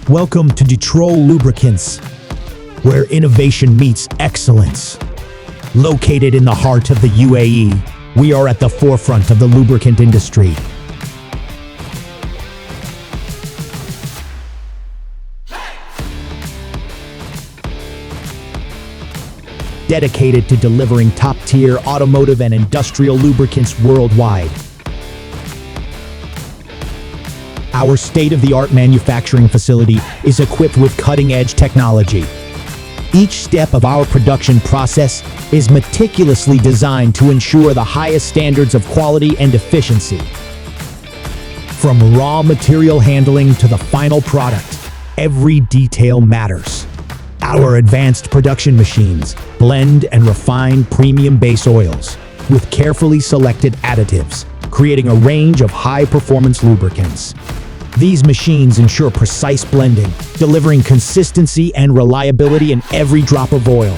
Welcome to Ditrol Lubricants, where innovation meets excellence. Located in the heart of the UAE, we are at the forefront of the lubricant industry. Dedicated to delivering top-tier automotive and industrial lubricants worldwide. Our state-of-the-art manufacturing facility is equipped with cutting-edge technology. Each step of our production process is meticulously designed to ensure the highest standards of quality and efficiency. From raw material handling to the final product, every detail matters. Our advanced production machines blend and refine premium base oils with carefully selected additives, creating a range of high-performance lubricants. These machines ensure precise blending, delivering consistency and reliability in every drop of oil.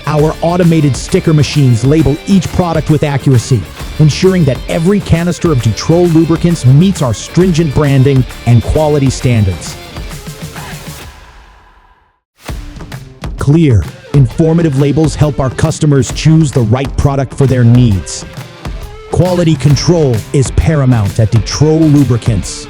Our automated sticker machines label each product with accuracy, ensuring that every canister of Ditrol lubricants meets our stringent branding and quality standards. Clear, informative labels help our customers choose the right product for their needs. Quality control is paramount at Ditrol Lubricants.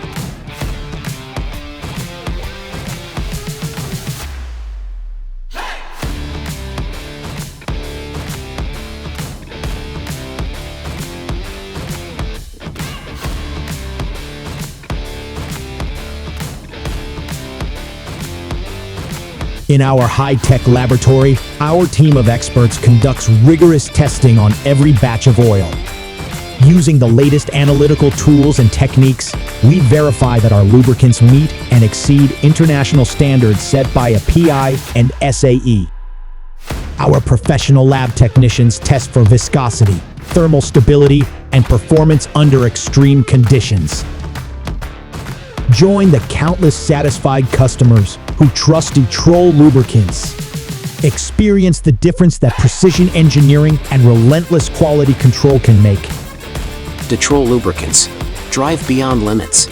In our high-tech laboratory, our team of experts conducts rigorous testing on every batch of oil. Using the latest analytical tools and techniques, we verify that our lubricants meet and exceed international standards set by a PI and SAE. Our professional lab technicians test for viscosity, thermal stability, and performance under extreme conditions. Join the countless satisfied customers who trust Ditrol Lubricants. Experience the difference that precision engineering and relentless quality control can make. Ditrol Lubricants. Drive beyond limits.